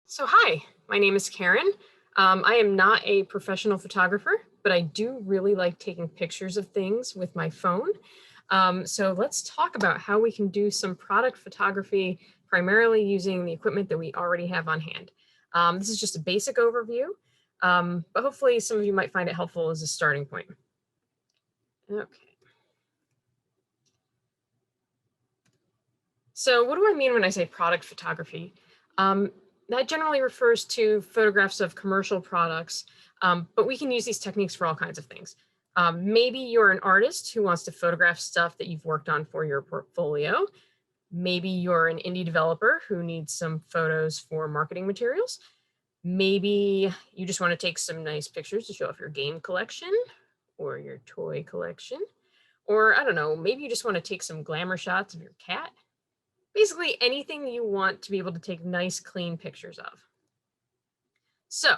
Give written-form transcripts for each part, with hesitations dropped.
So hi, my name is Karen. I am not a professional photographer, but I do really like taking pictures of things with my phone. So let's talk about how we can do some product photography, primarily using the equipment that we already have on hand. This is just a basic overview, but hopefully some of you might find it helpful as a starting point. Okay. So what do I mean when I say product photography? Um, that generally refers to photographs of commercial products, but we can use these techniques for all kinds of things. Maybe you're an artist who wants to photograph stuff that you've worked on for your portfolio. Maybe you're an indie developer who needs some photos for marketing materials. Maybe you just want to take some nice pictures to show off your game collection or your toy collection. Or I don't know, maybe you just want to take some glamour shots of your cat. Basically anything you want to be able to take nice, clean pictures of. So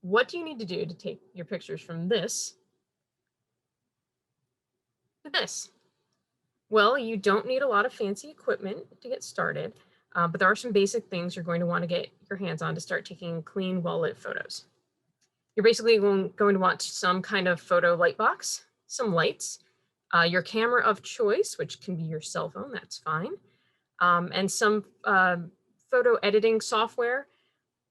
what do you need to do to take your pictures from this to this? Well, you don't need a lot of fancy equipment to get started, but there are some basic things you're going to want to get your hands on to start taking clean, well-lit photos. You're basically going to want some kind of photo light box, some lights, your camera of choice, which can be your cell phone, that's fine, and some photo editing software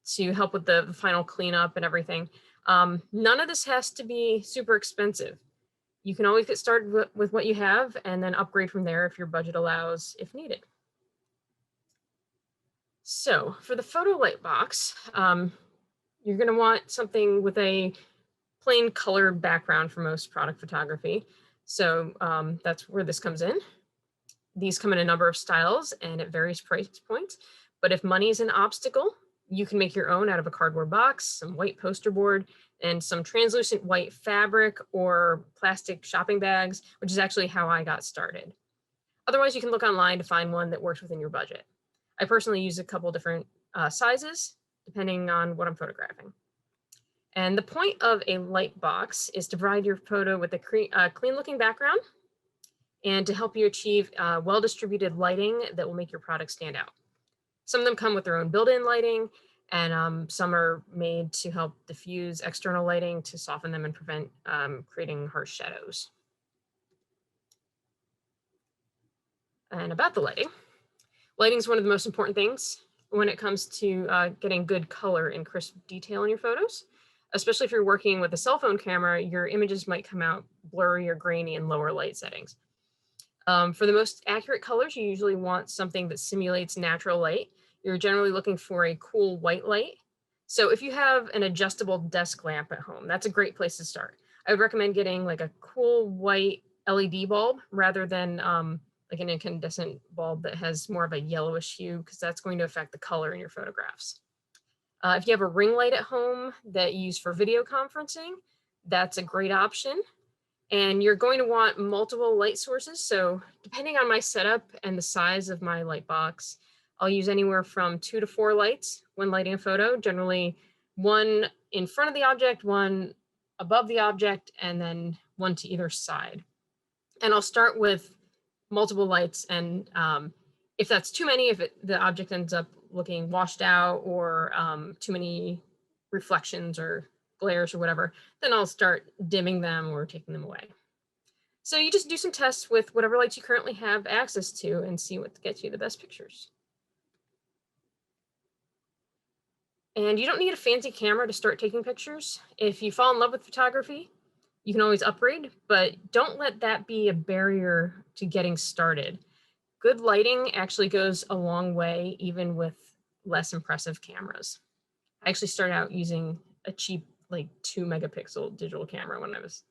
to help with the final cleanup and everything. None of this has to be super expensive. You can always get started with what you have and then upgrade from there if your budget allows, if needed. So for the photo light box, you're going to want something with a plain colored background for most product photography. So that's where this comes in. These come in a number of styles and at various price points. But if money is an obstacle, you can make your own out of a cardboard box, some white poster board, and some translucent white fabric or plastic shopping bags, which is actually how I got started. Otherwise, you can look online to find one that works within your budget. I personally use a couple different sizes, depending on what I'm photographing. And the point of a light box is to provide your photo with a clean looking background and to help you achieve well-distributed lighting that will make your product stand out. Some of them come with their own built-in lighting, and some are made to help diffuse external lighting to soften them and prevent creating harsh shadows. And about the lighting, lighting is one of the most important things when it comes to getting good color and crisp detail in your photos. Especially if you're working with a cell phone camera, your images might come out blurry or grainy in lower light settings. For the most accurate colors, you usually want something that simulates natural light. You're generally looking for a cool white light. So if you have an adjustable desk lamp at home, that's a great place to start. I would recommend getting like a cool white LED bulb rather than like an incandescent bulb that has more of a yellowish hue, because that's going to affect the color in your photographs. If you have a ring light at home that you use for video conferencing, that's a great option. And you're going to want multiple light sources. So depending on my setup and the size of my light box, I'll use anywhere from 2 to 4 lights when lighting a photo, generally one in front of the object, one above the object, and then one to either side. And I'll start with multiple lights. And if that's too many, if the object ends up looking washed out or too many reflections or glares or whatever, then I'll start dimming them or taking them away. So you just do some tests with whatever lights you currently have access to and see what gets you the best pictures. And you don't need a fancy camera to start taking pictures. If you fall in love with photography, you can always upgrade, but don't let that be a barrier to getting started. Good lighting actually goes a long way, even with less impressive cameras. I actually started out using a cheap, like 2 megapixel digital camera when I was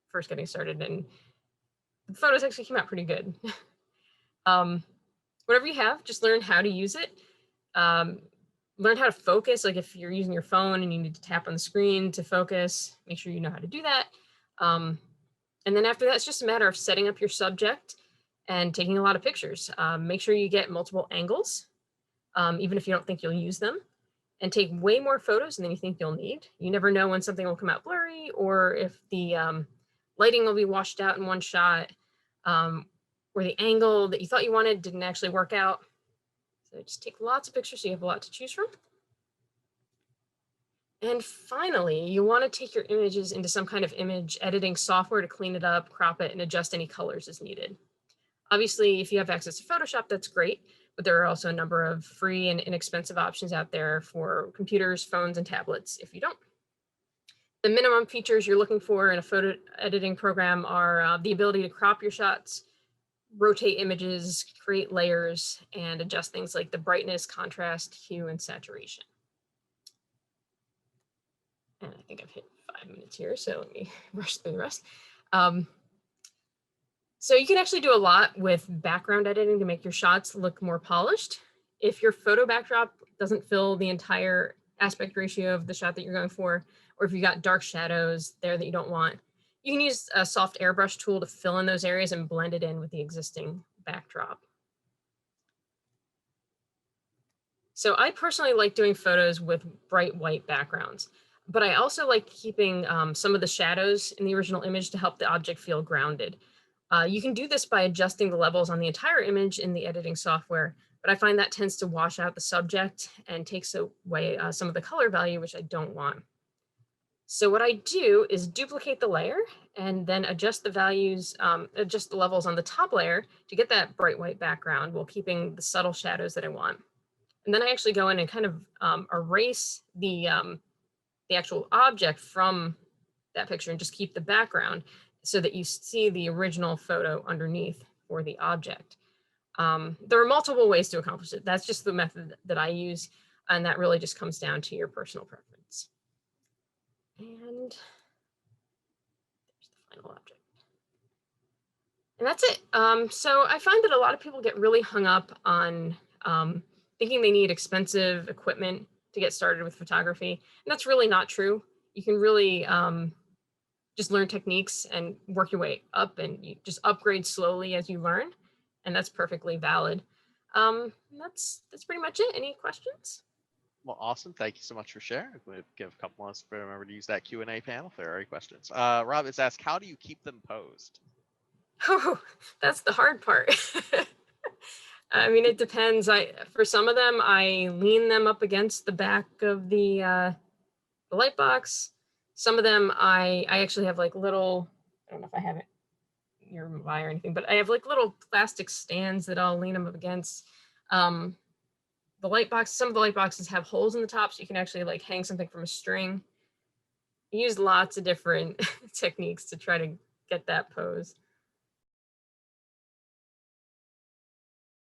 first getting started, and the photos actually came out pretty good. Whatever you have, just learn how to use it. Learn how to focus. Like if you're using your phone and you need to tap on the screen to focus, make sure you know how to do that. And then after that, it's just a matter of setting up your subject and taking a lot of pictures. Make sure you get multiple angles, even if you don't think you'll use them, and take way more photos than you think you'll need. You never know when something will come out blurry or if the lighting will be washed out in one shot, or the angle that you thought you wanted didn't actually work out. So just take lots of pictures so you have a lot to choose from. And finally, you want to take your images into some kind of image editing software to clean it up, crop it, and adjust any colors as needed. Obviously, if you have access to Photoshop, that's great, but there are also a number of free and inexpensive options out there for computers, phones, and tablets if you don't. The minimum features you're looking for in a photo editing program are the ability to crop your shots, rotate images, create layers, and adjust things like the brightness, contrast, hue, and saturation. And I think I've hit 5 minutes here, so let me rush through the rest. So you can actually do a lot with background editing to make your shots look more polished. If your photo backdrop doesn't fill the entire aspect ratio of the shot that you're going for, or if you got dark shadows there that you don't want, you can use a soft airbrush tool to fill in those areas and blend it in with the existing backdrop. So I personally like doing photos with bright white backgrounds, but I also like keeping some of the shadows in the original image to help the object feel grounded. You can do this by adjusting the levels on the entire image in the editing software, but I find that tends to wash out the subject and takes away some of the color value, which I don't want. So what I do is duplicate the layer and then adjust the values, adjust the levels on the top layer to get that bright white background while keeping the subtle shadows that I want. And then I actually go in and kind of erase the actual object from that picture and just keep the background so that you see the original photo underneath for the object. There are multiple ways to accomplish it. That's just the method that I use, and that really just comes down to your personal preference. And there's the final object. And that's it. So I find that a lot of people get really hung up on thinking they need expensive equipment to get started with photography. And that's really not true. You can really just learn techniques and work your way up, and you just upgrade slowly as you learn. And that's perfectly valid. That's pretty much it. Any questions? Well, awesome. Thank you so much for sharing. We'll give a couple months to remember to use that Q&A panel if there are any questions. Rob has asked, how do you keep them posed? Oh, that's the hard part. I mean, it depends. For some of them, I lean them up against the back of the light box. Some of them, I actually have like little, I don't know if I have it nearby or anything, but I have like little plastic stands that I'll lean them up against. The light box, some of the light boxes have holes in the top, so you can actually like hang something from a string. I use lots of different techniques to try to get that pose.